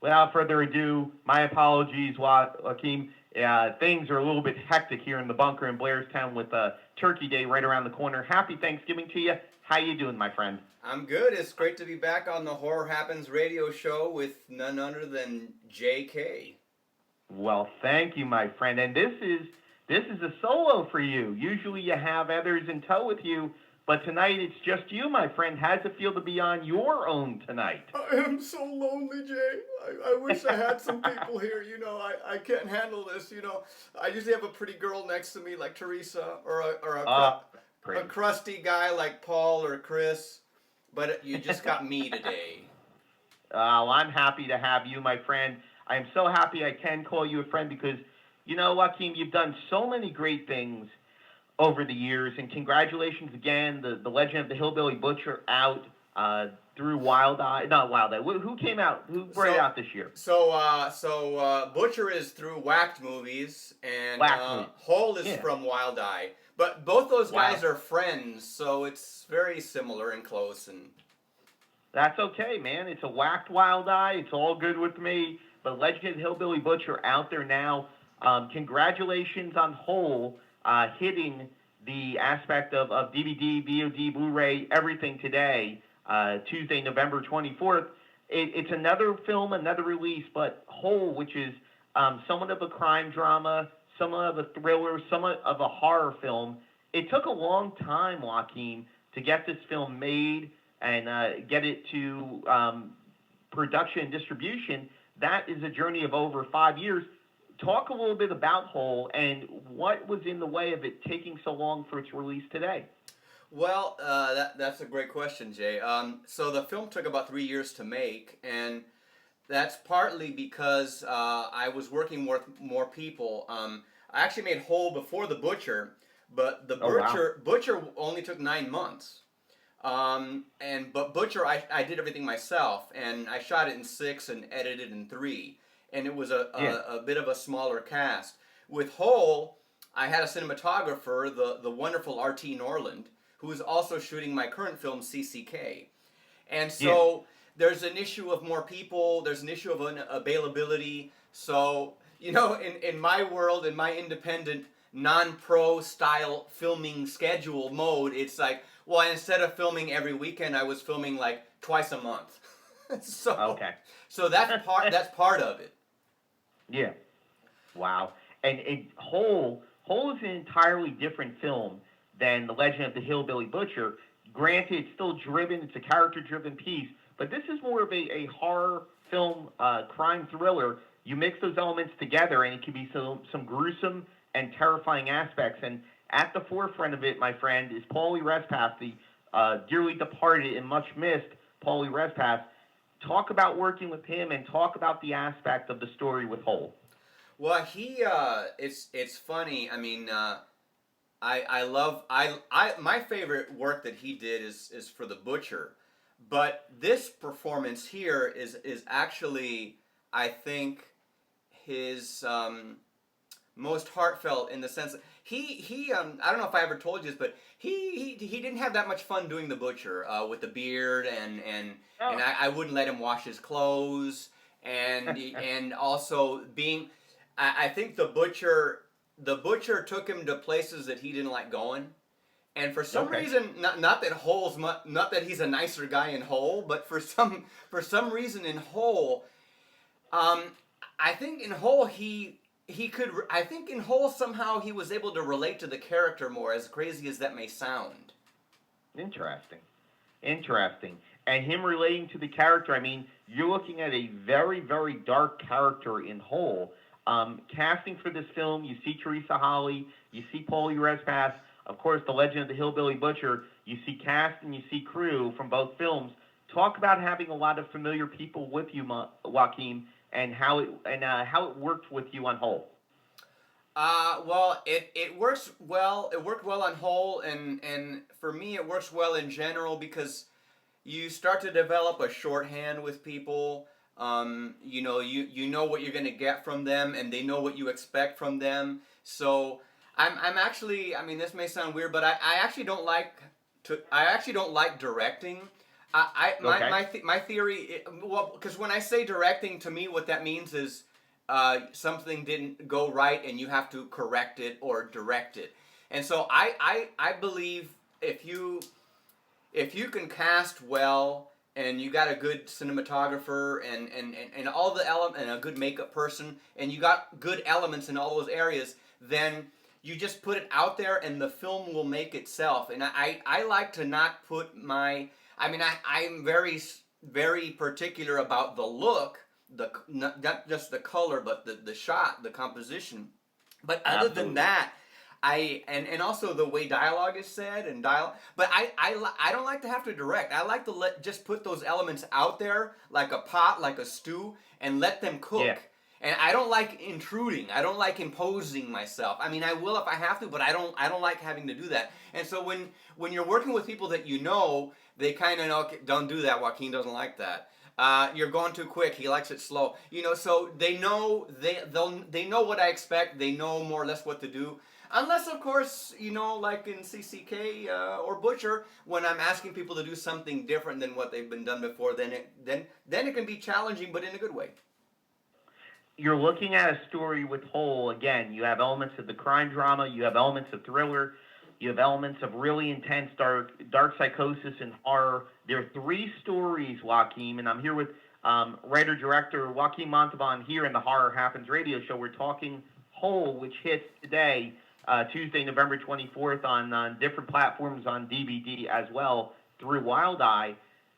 Without further ado, my apologies, Joaquin. Things are a little bit hectic here in the bunker in Blairstown with Turkey Day right around the corner. Happy Thanksgiving to you. How you doing, my friend? I'm good. It's great to be back on the Horror Happens radio show with none other than JK. Well, thank you, my friend. And this is a solo for you. Usually you have others in tow with you, but tonight it's just you, my friend. How's it feel to be on your own tonight? I am so lonely, Jay. I wish I had some people here. I can't handle this. I usually have a pretty girl next to me like Teresa Uh, a Great. crusty guy like Paul or Chris. But you just got me today. Well, I'm happy to have you, my friend. I am so happy I can call you a friend because, you know, Joaquin, you've done so many great things over the years, and congratulations again. The Legend of the Hillbilly Butcher out through Wild Eye, not Wild Eye. Who came out? Who brought it So, out this year? Butcher is through Whacked Movies, and Wax Movie. Hole is Yeah. from Wild Eye. But both those Wow. guys are friends, so it's very similar and close. And That's okay, man. It's a whacked Wild Eye. It's all good with me. But Legend of the Hillbilly Butcher out there now. Congratulations on Hole hitting the aspect of DVD, VOD, Blu-ray, everything today, Tuesday, November 24th. It's another film, another release, but Hole, which is somewhat of a crime drama, somewhat of a thriller, somewhat of a horror film. It took a long time, Joaquin, to get this film made and get it to production and distribution. That is a journey of over 5 years. Talk a little bit about Hole and what was in the way of it taking so long for its release today. well, that's a great question, Jay. So the film took about 3 years to make, and that's partly because I was working with more people. I actually made Hole before the Butcher, but the Oh wow! Butcher only took 9 months. But Butcher, I did everything myself, and I shot it in 6 and edited in 3, and it was Yeah, a bit of a smaller cast. With Hole, I had a cinematographer, the wonderful R.T. Norland, who is also shooting my current film CCK, and yeah. so there's an issue of more people. There's an issue of availability. So in my world, in my independent non-pro style filming schedule mode, it's like, well, instead of filming every weekend, I was filming like twice a month. so Okay. so that's part of it. Yeah. Wow. And Hole is an entirely different film than The Legend of the Hillbilly Butcher. Granted, it's still driven, it's a character driven piece, but this is more of a horror film, crime thriller. You mix those elements together, and it can be some gruesome and terrifying aspects. And at the forefront of it, my friend, is Paulie Respass, the dearly departed and much missed Paulie Respass. Talk about working with him and talk about the aspect of the story with Hole. Well, it's funny. I mean, I love my favorite work that he did is for the Butcher, but this performance here is actually, I think, his most heartfelt, in the sense that he I don't know if I ever told you this, but he didn't have that much fun doing the Butcher with the beard, and Oh, I wouldn't let him wash his clothes, and also being, I think the Butcher took him to places that he didn't like going. And for some okay. reason, not that he's a nicer guy in Hole, but for some reason in Hole, um, I think in Hole he could. I think in Hole somehow he was able to relate to the character more, as crazy as that may sound. Interesting. Interesting. And him relating to the character, I mean, you're looking at a very, very dark character in Whole. Casting for this film, you see Teresa Holly, you see Paulie Respass, of course, The Legend of the Hillbilly Butcher. You see cast and you see crew from both films. Talk about having a lot of familiar people with you, Joaquin, and how it worked with you on Whole. Well, it works well. It worked well on Whole, and for me, it works well in general because you start to develop a shorthand with people. You know what you're gonna get from them, and they know what you expect from them. So I'm actually, I mean, this may sound weird, but I actually don't like directing. Okay. My theory, well, because when I say directing, to me, what that means is something didn't go right and you have to correct it or direct it. And so I believe if you can cast well and you got a good cinematographer and all the element and a good makeup person and you got good elements in all those areas, then you just put it out there and the film will make itself. And I like to not put my, I'm very particular about the look, not just the color, but the shot, the composition. But other than Absolutely. that, and also the way dialogue is said and but I don't like to have to direct. I like to just put those elements out there like a pot, like a stew, and let them Yeah. cook. And I don't like intruding. I don't like imposing myself. I mean, I will if I have to, but I don't like having to do that. And so when you're working with people that you know, they kind of know, okay, don't do that. Joaquin doesn't like that. You're going too quick. He likes it slow. So they know they know what I expect. They know more or less what to do. Unless, of course, like in CCK or Butcher, when I'm asking people to do something different than what they've been done before, then it can be challenging, but in a good way. You're looking at a story with whole. Again, you have elements of the crime drama, you have elements of thriller, you have elements of really intense dark psychosis and horror. There are three stories, Joaquin, and I'm here with writer director Joaquin Montalvan here in the Horror Happens radio show. We're talking Whole, which hits today, Tuesday, November 24th, on different platforms on DVD as well through Wild Eye.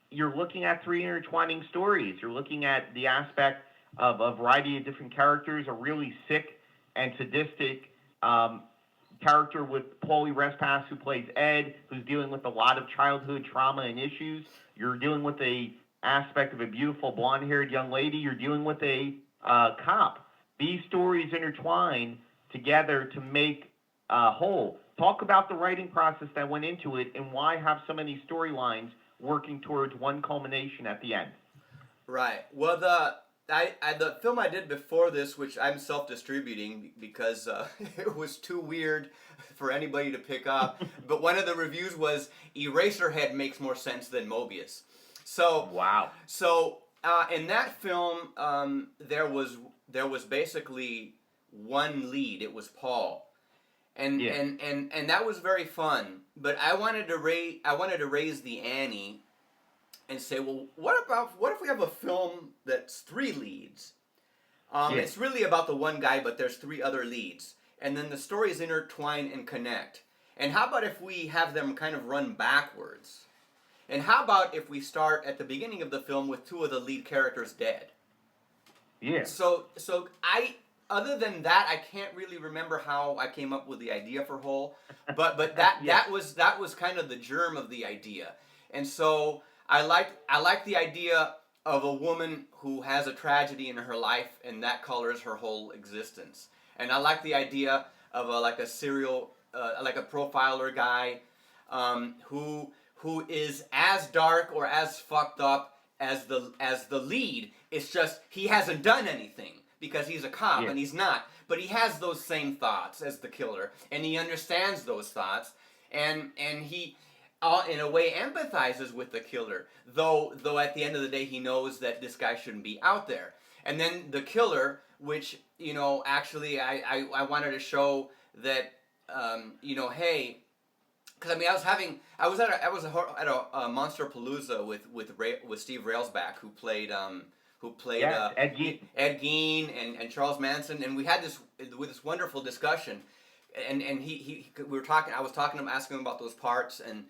You're looking at three intertwining stories. You're looking at the aspect of a variety of different characters, a really sick and sadistic character with Paulie Respass, who plays Ed, who's dealing with a lot of childhood trauma and issues. You're dealing with a aspect of a beautiful blonde-haired young lady. You're dealing with a cop. These stories intertwine together to make Whole. Talk about the writing process that went into it and why have so many storylines working towards one culmination at the end. Right. Well, the film I did before this, which I'm self-distributing because it was too weird for anybody to pick up. But one of the reviews was Eraserhead makes more sense than MOBIUS. So Wow. in that film, there was basically one lead. It was Paul. And, Yeah. and that was very fun. But I wanted to raise the ante and say, well, what if we have a film that's three leads? Yeah. It's really about the one guy, but there's three other leads, and then the stories intertwine and connect. And how about if we have them kind of run backwards? And how about if we start at the beginning of the film with two of the lead characters dead? Yeah. So other than that, I can't really remember how I came up with the idea for Whole, but that Yeah. that was kind of the germ of the idea. And so I like the idea of a woman who has a tragedy in her life and that colors her whole existence. And I like the idea of like a serial like a profiler guy who is as dark or as fucked up as the lead. It's just he hasn't done anything because he's a cop Yeah. and he's not. But he has those same thoughts as the killer, and he understands those thoughts, and he in a way empathizes with the killer, though at the end of the day he knows that this guy shouldn't be out there. And then the killer, which actually I wanted to show that hey, because I mean I was at a Monster Palooza with Steve Railsback, who played Yes, Ed Gein. Ed Gein and Charles Manson, and we had this wonderful discussion, and we were talking. I was talking to him, asking him about those parts, and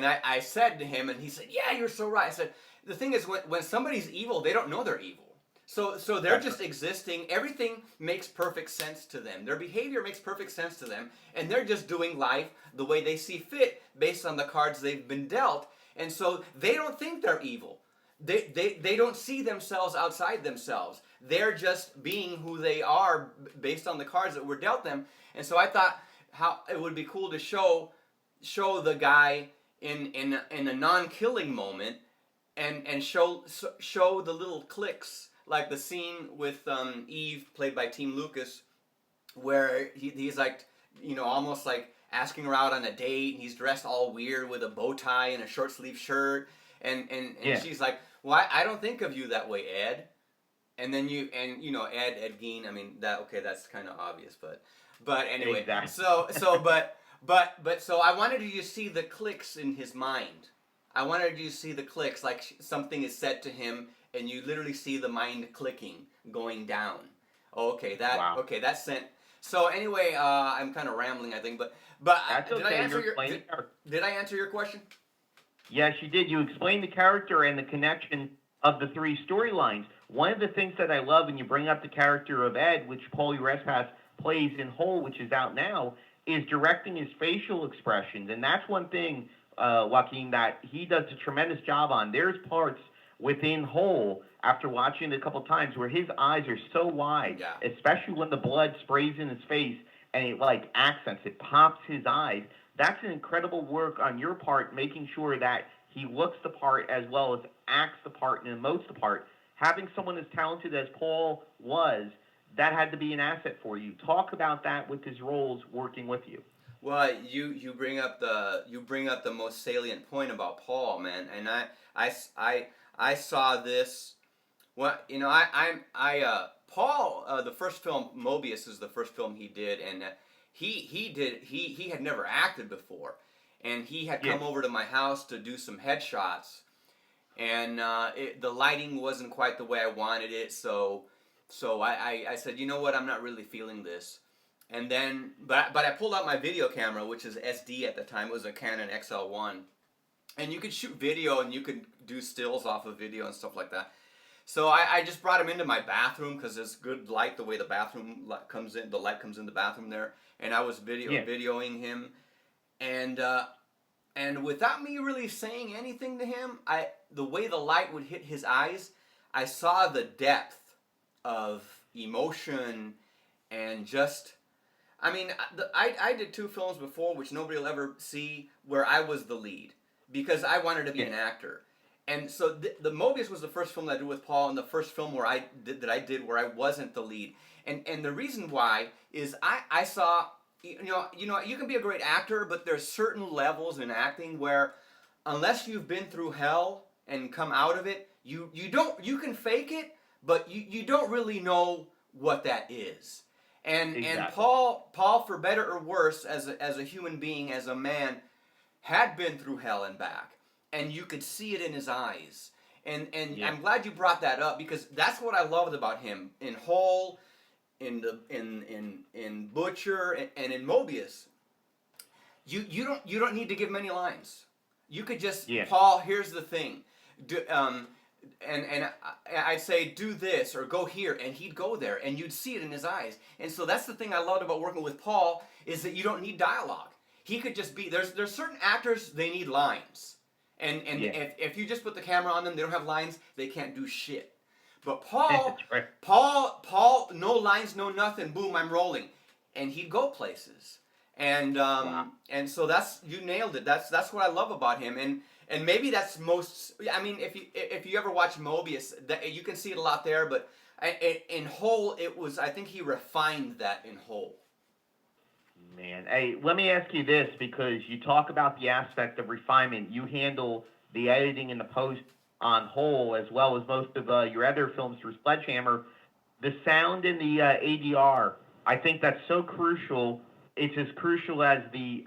I said to him, and he said, "Yeah, you're so right." I said, "The thing is, when somebody's evil, they don't know they're evil. So they're just existing. Everything makes perfect sense to them. Their behavior makes perfect sense to them, and they're just doing life the way they see fit based on the cards they've been dealt. And so they don't think they're evil. They don't see themselves outside themselves. They're just being who they are based on the cards that were dealt them. And so I thought how it would be cool to show the guy in a non-killing moment, and show the little clicks, like the scene with Eve, played by Team Lucas, where he's like, almost like asking her out on a date, and he's dressed all weird with a bow tie and a short sleeve shirt, And Yeah. she's like, well, I don't think of you that way, Ed. And then Ed Gein. I mean, that's kind of obvious, but anyway. Exactly. So I wanted you to see the clicks in his mind. I wanted you to see the clicks, like something is said to him, and you literally see the mind clicking, going down. Wow. That sent. So anyway, I'm kind of rambling, I think, but That's did I okay. answer You're explaining the character. did I answer your question? Yes, you did. You explained the character and the connection of the three storylines. One of the things that I love, when you bring up the character of Ed, which Paulie Respass plays in Whole, which is out now, is directing his facial expressions. And that's one thing, Joaquin, that he does a tremendous job on. There's parts within Whole, after watching it a couple times, where his eyes are so wide, Yeah. especially when the blood sprays in his face and it like accents, it pops his eyes. That's an incredible work on your part, making sure that he looks the part as well as acts the part and emotes the part. Having someone as talented as Paul was, that had to be an asset for you. Talk about that with his roles working with you. Well, you bring up the most salient point about Paul, man, and I saw this. Well, Paul, the first film, MOBIUS, is the first film he did, and he had never acted before, and he had come over to my house to do some headshots, and the lighting wasn't quite the way I wanted it, so I said, you know what, I'm not really feeling this. And then, but I pulled out my video camera, which is SD at the time. It was a Canon XL1, and you could shoot video and you could do stills off of video and stuff like that. So I just brought him into my bathroom because there's good light the way the bathroom comes in. The light comes in the bathroom there, and I was videoing him, and without me really saying anything to him, the way the light would hit his eyes, I saw the depth of emotion and just. I mean, I did 2 films before, which nobody will ever see, where I was the lead, because I wanted to be an actor. And so the MOBIUS was the first film that I did with Paul, and the first film where I did where I wasn't the lead. And the reason why is I saw, you can be a great actor, but there's certain levels in acting where, unless you've been through hell and come out of it, you can fake it, but you don't really know what that is. And Paul, for better or worse, as a human being, as a man, had been through hell and back, and you could see it in his eyes. And I'm glad you brought that up, because that's what I loved about him in Whole, in Butcher, and in MOBIUS. You don't need to give many lines. You could just Paul, here's the thing. And I'd say, do this or go here, and he'd go there, and you'd see it in his eyes. And so that's the thing I loved about working with Paul, is that you don't need dialogue. He could just be, there's certain actors, they need lines. And if you just put the camera on them, they don't have lines, they can't do shit. But Paul, Paul, no lines, no nothing, boom, I'm rolling. And he'd go places. And and so you nailed it. That's what I love about him. And maybe that's most. I mean, if you ever watch MOBIUS, you can see it a lot there. But in Whole, it was. I think he refined that in Whole. Man, hey, let me ask you this, because you talk about the aspect of refinement. You handle the editing and the post on Whole, as well as most of your other films through Sledgehammer. The sound in the ADR, I think that's so crucial. It's as crucial as the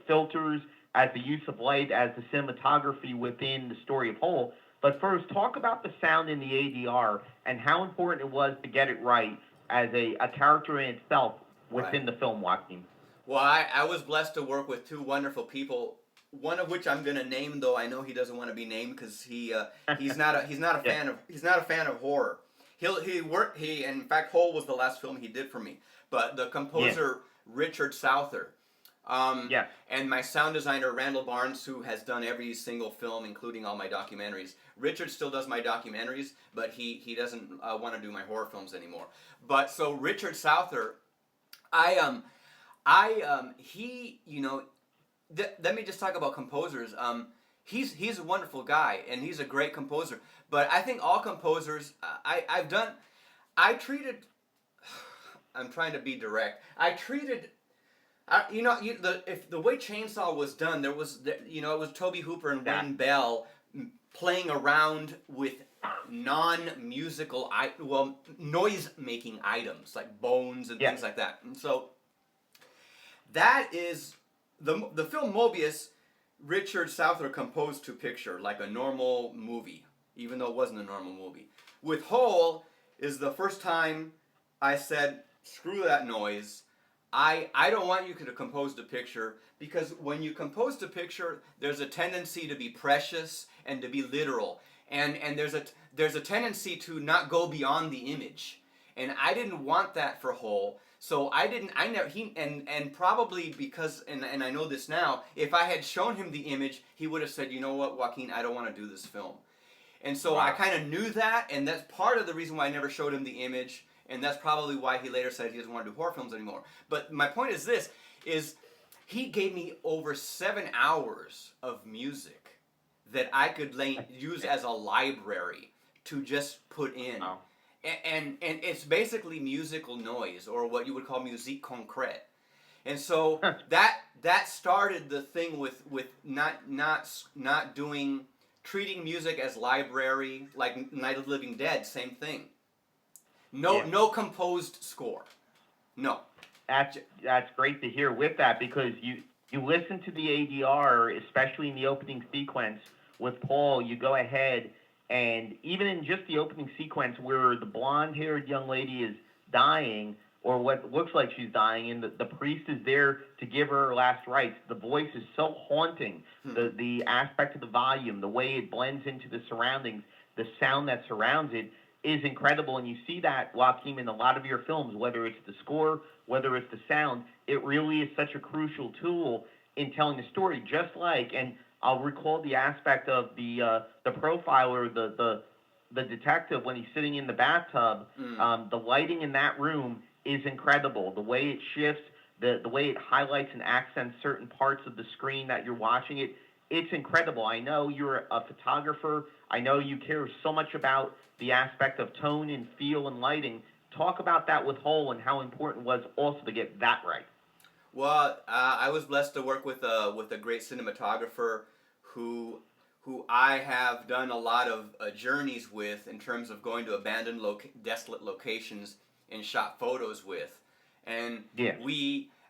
filters, as the use of light, as the cinematography within the story of Whole. But first, talk about the sound in the ADR and how important it was to get it right as a character in itself within the film, Joaquin. Well, I was blessed to work with 2 wonderful people. One of which I'm gonna name, though I know he doesn't want to be named, because he's not a fan of horror. He in fact, Whole was the last film he did for me. But the composer Richard Souther. And my sound designer, Randall Barnes, who has done every single film, including all my documentaries. Richard still does my documentaries, but he doesn't want to do my horror films anymore. But so Richard Souther, let me just talk about composers. He's a wonderful guy, and he's a great composer. But I think all composers, I'm trying to be direct. If the way Chainsaw was done, it was Toby Hooper and Wayne Bell playing around with non-musical, noise-making items like bones and Yeah. things like that. And so that is the film Mobius. Richard Souther composed to picture like a normal movie, even though it wasn't a normal movie. With Hole is the first time I said, screw that noise. I don't want you to compose the picture, because when you compose the picture, there's a tendency to be precious and to be literal, and there's a tendency to not go beyond the image, and I didn't want that for Hole. So and probably because, and I know this now, if I had shown him the image, he would have said, you know what, Joaquin, I don't want to do this film. And so Wow. I kind of knew that, and that's part of the reason why I never showed him the image, and that's probably why he later said he doesn't want to do horror films anymore. But my point is this, is he gave me over 7 hours of music that I could use as a library to just put in. Wow. And it's basically musical noise, or what you would call musique concrète. And so that started the thing with not doing, treating music as library, like Night of the Living Dead, same thing. No composed score. No. That's great to hear with that, because you listen to the ADR, especially in the opening sequence with Paul. You go ahead, and even in just the opening sequence where the blonde-haired young lady is dying, or what looks like she's dying, and the priest is there to give her last rites, the voice is so haunting. The aspect of the volume, the way it blends into the surroundings, the sound that surrounds it is incredible. And you see that, Joaquin, in a lot of your films, whether it's the score, whether it's the sound. It really is such a crucial tool in telling the story. Just like, and I'll recall the aspect of the profiler, the detective, when he's sitting in the bathtub. The lighting in that room is incredible. The way it shifts, the way it highlights and accents certain parts of the screen that you're watching it's incredible. I know you're a photographer. I know you care so much about the aspect of tone and feel and lighting. Talk about that with Hole and how important it was also to get that right. Well, I was blessed to work with a great cinematographer who I have done a lot of journeys with in terms of going to abandoned, desolate locations and shot photos with. And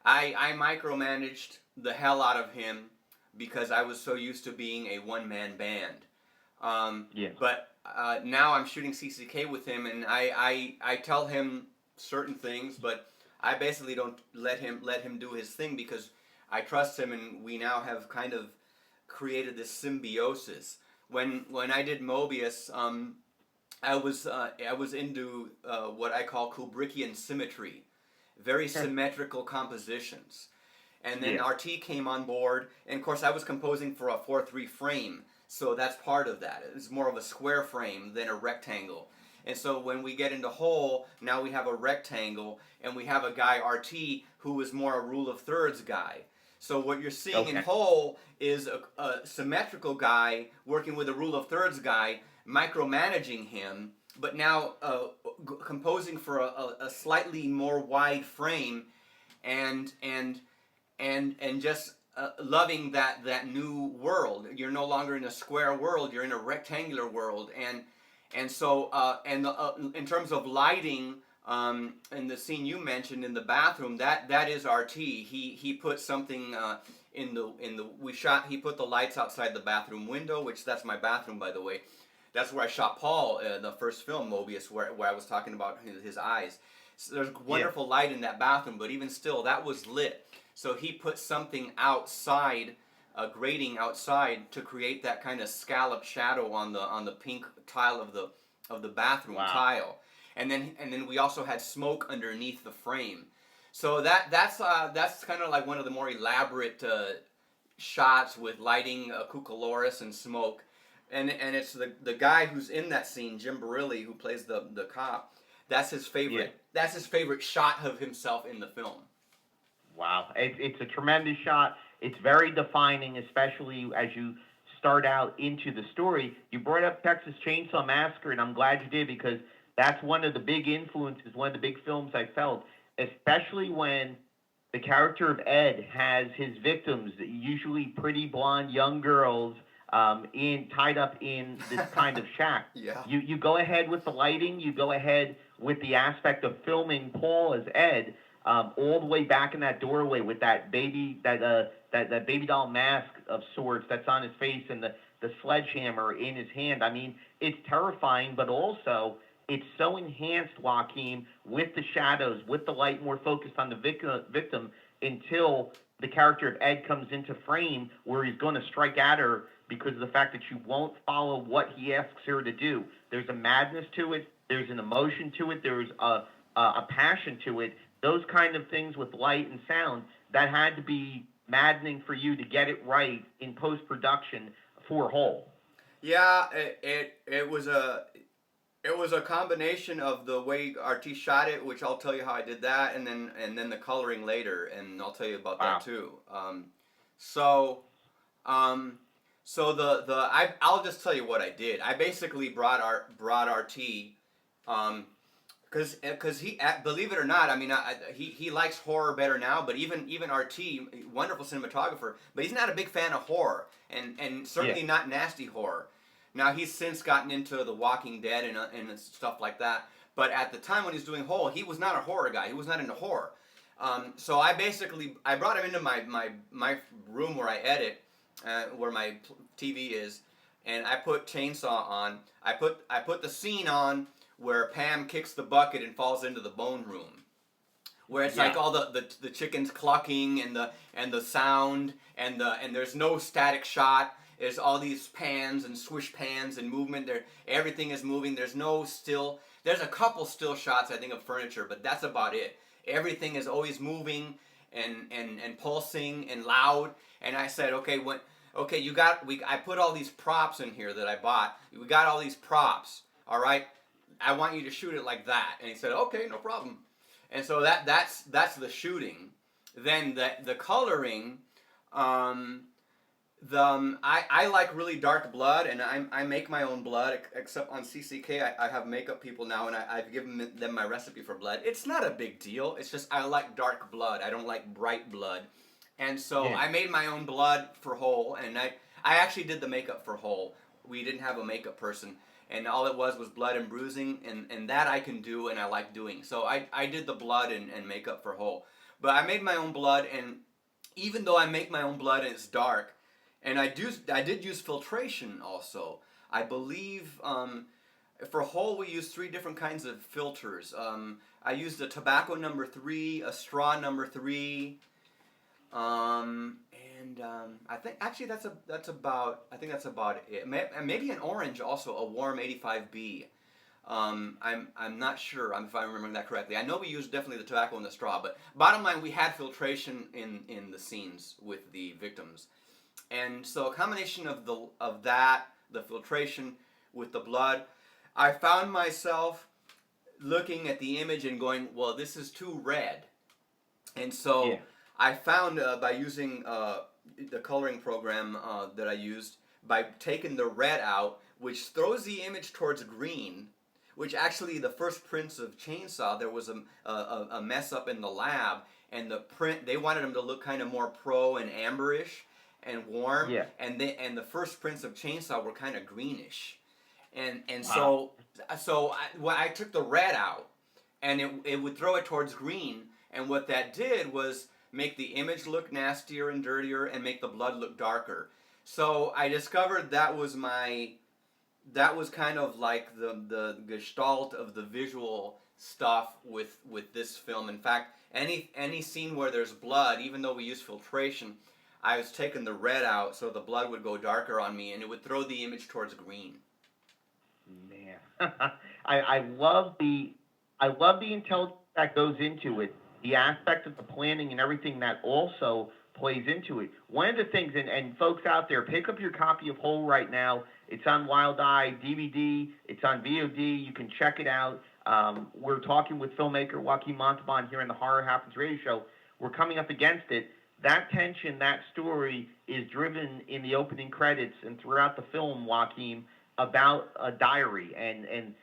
I micromanaged the hell out of him because I was so used to being a one-man band. But now I'm shooting CCK with him, and I tell him certain things, but I basically don't let him do his thing, because I trust him, and we now have kind of created this symbiosis. When I did Mobius, I was into what I call Kubrickian symmetry, very symmetrical compositions. And then RT came on board, and of course I was composing for a 4:3 frame, so that's part of that. It's more of a square frame than a rectangle. And so when we get into Hole, now we have a rectangle, and we have a guy, RT, who is more a rule of thirds guy. So what you're seeing in Hole is a symmetrical guy working with a rule of thirds guy, micromanaging him, but now composing for a slightly more wide frame, and just loving that new world. You're no longer in a square world; you're in a rectangular world, and so in terms of lighting, in the scene you mentioned in the bathroom, that is RT. He put something he put the lights outside the bathroom window, which that's my bathroom, by the way. That's where I shot Paul, the first film, Mobius, where I was talking about his eyes. So there's wonderful light in that bathroom, but even still, that was lit. So he put something outside, a grating outside, to create that kind of scallop shadow on the pink tile of the bathroom tile. And then we also had smoke underneath the frame. So that's kind of like one of the more elaborate shots with lighting, cucoloris, and smoke. And it's the guy who's in that scene, Jim Barilli, who plays the cop. That's his favorite. That's his favorite shot of himself in the film. Wow, it's a tremendous shot. It's very defining, especially as you start out into the story. You brought up Texas Chainsaw Massacre, and I'm glad you did, because that's one of the big influences, one of the big films I felt, especially when the character of Ed has his victims, usually pretty blonde young girls, tied up in this kind of shack. Yeah. You go ahead with the lighting. You go ahead with the aspect of filming Paul as Ed, all the way back in that doorway with that that baby doll mask of sorts that's on his face and the sledgehammer in his hand. I mean, it's terrifying, but also it's so enhanced, Joaquin, with the shadows, with the light more focused on the victim until the character of Ed comes into frame where he's going to strike at her because of the fact that you won't follow what he asks her to do. There's a madness to it. There's an emotion to it. There's a passion to it. Those kind of things with light and sound, that had to be maddening for you to get it right in post-production for Whole. Yeah, it was a combination of the way RT shot it, which I'll tell you how I did that, and then the coloring later, and I'll tell you about that too. So I'll just tell you what I did. I basically brought RT, because he, believe it or not, I mean, he likes horror better now, but even RT, wonderful cinematographer, but he's not a big fan of horror, and certainly not nasty horror. Now, he's since gotten into The Walking Dead and stuff like that, but at the time when he was doing Whole, he was not a horror guy. He was not into horror. So I brought him into my room where I edit, where my TV is, and I put Chainsaw on. I put the scene on where Pam kicks the bucket and falls into the bone room, where it's like all the chickens clucking and the sound and there's no static shot. There's all these pans and swish pans and movement. There, everything is moving. There's no still. There's a couple still shots, I think, of furniture, but that's about it. Everything is always moving and pulsing and loud. And I said, okay, I put all these props in here that I bought. We got all these props. All right, I want you to shoot it like that. And he said, okay, no problem. And so that's the shooting. Then the coloring. I like really dark blood, and I make my own blood, except on CCK I have makeup people now, and I've given them my recipe for blood. It's not a big deal. It's just I like dark blood. I don't like bright blood. And so I made my own blood for Whole, and I actually did the makeup for Whole. We didn't have a makeup person, and all it was blood and bruising, and that I can do and I like doing. So I did the blood and makeup for Whole. But I made my own blood, and even though I make my own blood and it's dark, and I did use filtration also. I believe for Whole we used 3 different kinds of filters. I used a tobacco number 3, a straw number 3, and I think actually that's about it. Maybe an orange also, a warm 85B. I'm not sure if I'm remembering that correctly. I know we used definitely the tobacco and the straw, but bottom line, we had filtration in the scenes with the victims. And so a combination of the filtration with the blood, I found myself looking at the image and going, well, this is too red. And so I found by using the coloring program that I used, by taking the red out, which throws the image towards green, which actually the first prints of Chainsaw, there was a mess up in the lab, and the print, they wanted them to look kind of more pro and amberish and warm, and the first prints of Chainsaw were kind of greenish, and so I took the red out, and it would throw it towards green, and what that did was make the image look nastier and dirtier and make the blood look darker. So I discovered that was kind of like the gestalt of the visual stuff with this film. In fact, any scene where there's blood, even though we use filtration, I was taking the red out so the blood would go darker on me, and it would throw the image towards green. Man, I love the intelligence that goes into it, the aspect of the planning and everything that also plays into it. One of the things, and folks out there, pick up your copy of Whole right now. It's on Wild Eye DVD. It's on VOD. You can check it out. We're talking with filmmaker Joaquin Montalvan here in the Horror Happens radio show. We're coming up against it. That tension, that story is driven in the opening credits and throughout the film, Joaquin, about a diary. And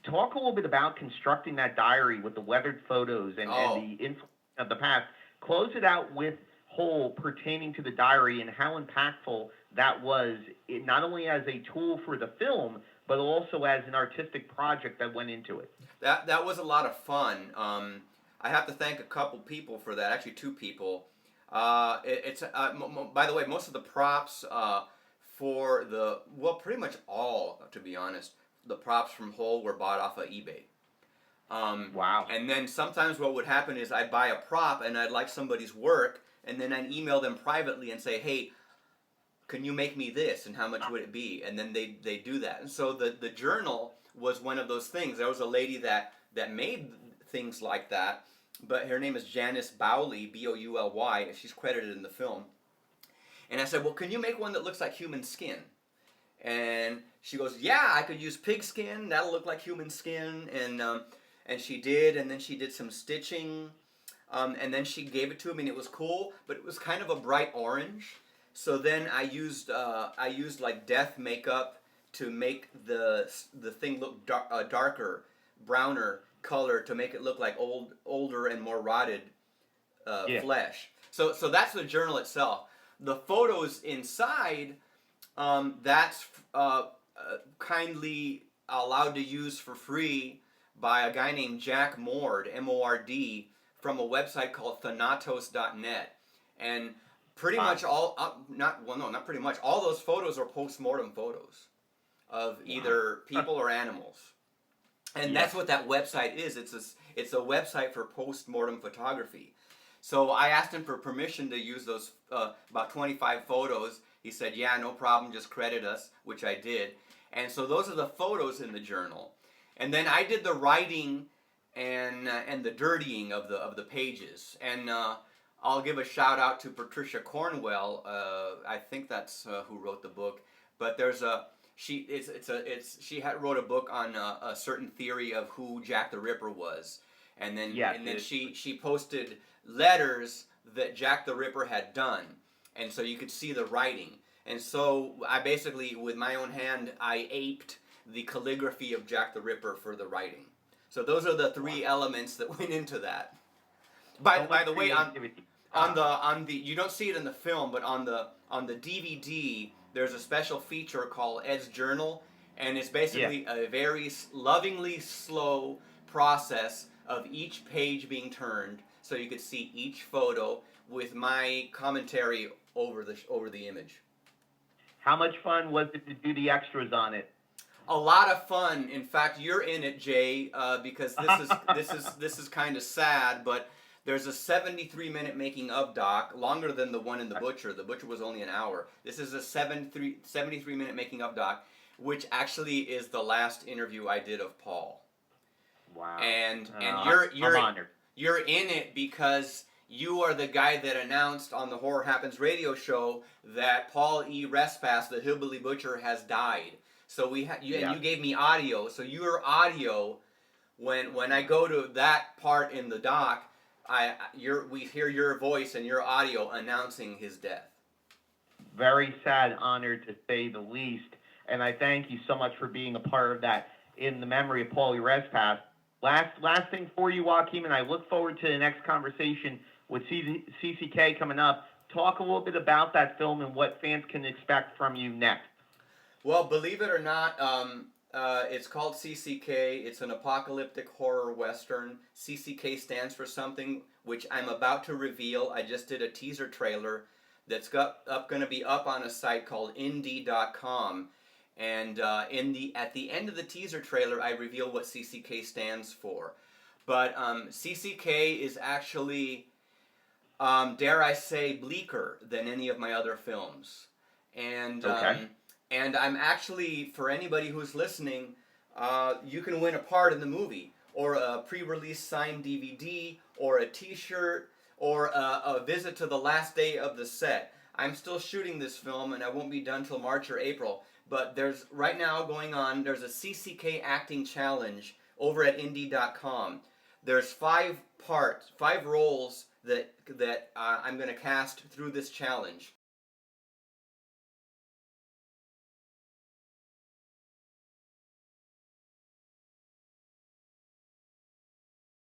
talk a little bit about constructing that diary with the weathered photos and the influence of the past. Close it out with Whole pertaining to the diary and how impactful that was not only as a tool for the film, but also as an artistic project that went into it. That was a lot of fun. I have to thank a couple people for that. Actually, two people. By the way, most of the props for pretty much all, to be honest, the props from Hull were bought off of eBay. Wow. And then sometimes what would happen is I'd buy a prop and I'd like somebody's work, and then I'd email them privately and say, hey, can you make me this, and how much would it be? And then they do that. And so the journal was one of those things. There was a lady that made things like that, but her name is Janice Bowley, Boully. She's credited in the film. And I said, well, can you make one that looks like human skin? And she goes, yeah, I could use pig skin. That'll look like human skin. And she did, and then she did some stitching. And then she gave it to me, and it was cool, but it was kind of a bright orange. So then I used like death makeup to make the thing look darker, browner color, to make it look like older and more rotted flesh. So that's the journal itself. The photos inside, that's kindly allowed to use for free by a guy named Jack Mord, M-O-R-D, from a website called thanatos.net. And pretty much not pretty much, all those photos are post-mortem photos of either people or animals. And that's what that website is. It's a website for post-mortem photography. So I asked him for permission to use those about 25 photos. He said, yeah, no problem, just credit us, which I did. And so those are the photos in the journal. And then I did the writing and the dirtying of the pages. And I'll give a shout out to Patricia Cornwell. I think that's who wrote the book. But there's she wrote a book on a certain theory of who Jack the Ripper was, and then she posted letters that Jack the Ripper had done, and so you could see the writing. And so I basically, with my own hand, I aped the calligraphy of Jack the Ripper for the writing. So those are the three elements that went into that. By the way, on the you don't see it in the film, but on the DVD, there's a special feature called Ed's Journal, and it's basically a very lovingly slow process of each page being turned, so you could see each photo with my commentary over the image. How much fun was it to do the extras on it? A lot of fun. In fact, you're in it, Jay, because this is kind of sad, but there's a 73-minute making of doc, longer than the one in The Butcher. The Butcher was only an hour. This is a 73-minute making of doc, which actually is the last interview I did of Paul. Wow. And I'm honored. You're in it because you are the guy that announced on the Horror Happens radio show that Paulie Respass, the Hillbilly Butcher, has died. So you gave me audio. So your audio, when I go to that part in the doc, we hear your voice and your audio announcing his death. Very sad, honored to say the least, and I thank you so much for being a part of that in the memory of Paulie Respass. Last thing for you, Joaquin, and I look forward to the next conversation with CCK coming up. Talk a little bit about that film and what fans can expect from you next. Well, believe it or not, it's called CCK. It's an apocalyptic horror western. CCK stands for something which I'm about to reveal. I just did a teaser trailer that's going to be up on a site called indie.com. And at the end of the teaser trailer, I reveal what CCK stands for. But CCK is actually, dare I say, bleaker than any of my other films. And and I'm actually, for anybody who's listening, you can win a part in the movie, or a pre-release signed DVD, or a t-shirt, or a visit to the last day of the set. I'm still shooting this film, and I won't be done till March or April. But there's, right now going on, there's a CCK acting challenge over at indie.com. There's 5 roles that I'm going to cast through this challenge.